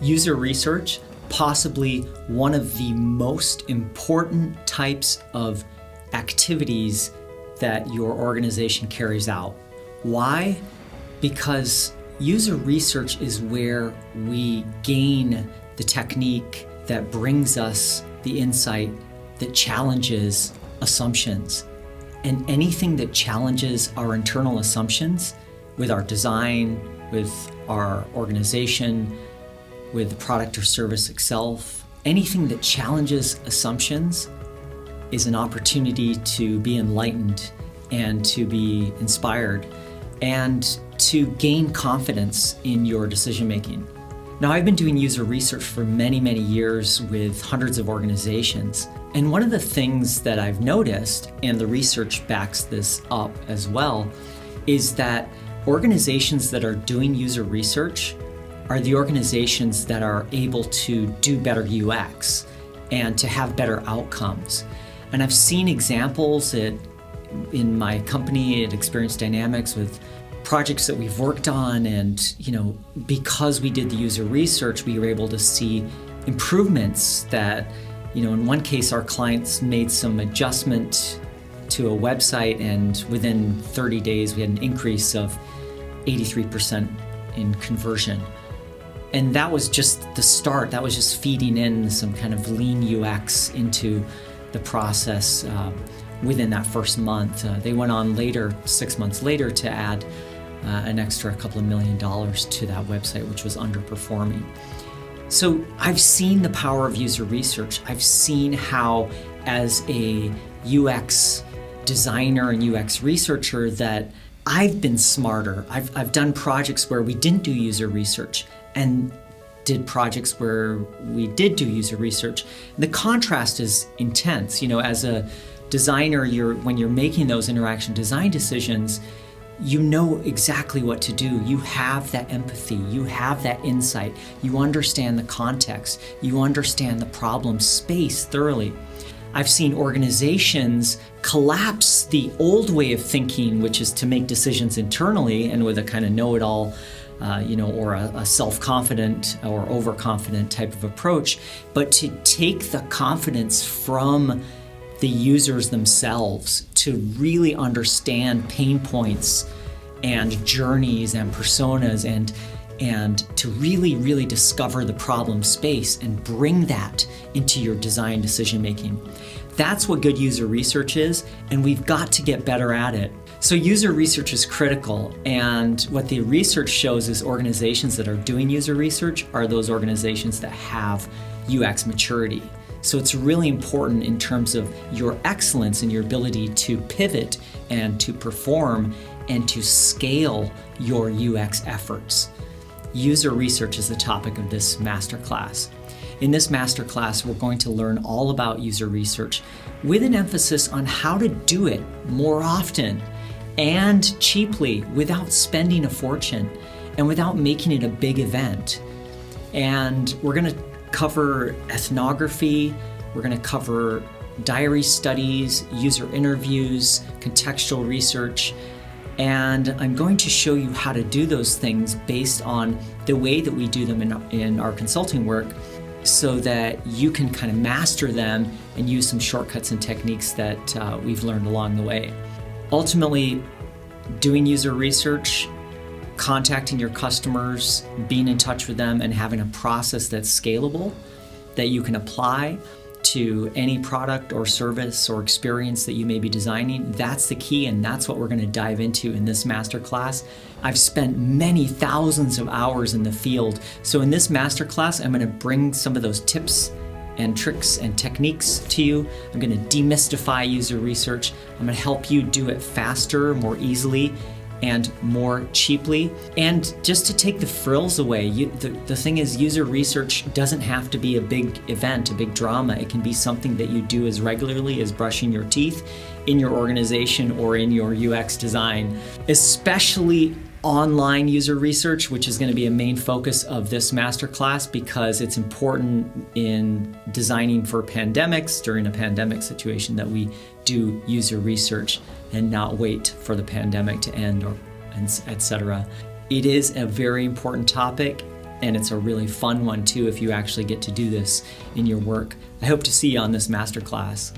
User research, possibly one of the most important types of activities that your organization carries out. Why? Because user research is where we gain the technique that brings us the insight that challenges assumptions. And anything that challenges our internal assumptions with our design, with our organization, with the product or service itself, anything that challenges assumptions is an opportunity to be enlightened and to be inspired and to gain confidence in your decision making. Now, I've been doing user research for many, many years with hundreds of organizations. And one of the things that I've noticed, and the research backs this up as well, is that organizations that are doing user research are the organizations that are able to do better UX and to have better outcomes. And I've seen examples in my company at Experience Dynamics with projects that we've worked on, and because we did the user research, we were able to see improvements that, in one case our clients made some adjustment to a website, and within 30 days we had an increase of 83% in conversion. And that was just the start. That was just feeding in some kind of lean UX into the process within that first month. They went on later, 6 months later, to add an extra couple of $1 million to that website, which was underperforming. So I've seen the power of user research. I've seen how, as a UX designer and UX researcher, that I've been smarter. I've done projects where we didn't do user research and did projects where we did do user research. And the contrast is intense. As a designer, when you're making those interaction design decisions, you know exactly what to do. You have that empathy, you have that insight, you understand the context, you understand the problem space thoroughly. I've seen organizations collapse the old way of thinking, which is to make decisions internally and with a kind of know-it-all, or a self-confident or overconfident type of approach, but to take the confidence from the users themselves to really understand pain points and journeys and personas and to really, really discover the problem space and bring that into your design decision making. That's what good user research is, and we've got to get better at it. So user research is critical, and what the research shows is organizations that are doing user research are those organizations that have UX maturity. So it's really important in terms of your excellence and your ability to pivot and to perform and to scale your UX efforts. User research is the topic of this masterclass. In this masterclass, we're going to learn all about user research with an emphasis on how to do it more often and cheaply without spending a fortune and without making it a big event. And we're going to cover ethnography, we're going to cover diary studies, user interviews, contextual research, and I'm going to show you how to do those things based on the way that we do them in our consulting work, so that you can kind of master them and use some shortcuts and techniques that we've learned along the way. Ultimately, doing user research, contacting your customers, being in touch with them, and having a process that's scalable that you can apply to any product or service or experience that you may be designing, that's the key, and that's what we're going to dive into in this masterclass. I've spent many thousands of hours in the field, so in this masterclass, I'm going to bring some of those tips and tricks and techniques to you. I'm going to demystify user research. I'm going to help you do it faster, more easily, and more cheaply. And just to take the frills away, the thing is, user research doesn't have to be a big event, a big drama. It can be something that you do as regularly as brushing your teeth in your organization or in your UX design, especially online user research, which is going to be a main focus of this masterclass because it's important in designing for pandemics, during a pandemic situation, that we do user research and not wait for the pandemic to end, or etc. It is a very important topic, and it's a really fun one too if you actually get to do this in your work. I hope to see you on this masterclass.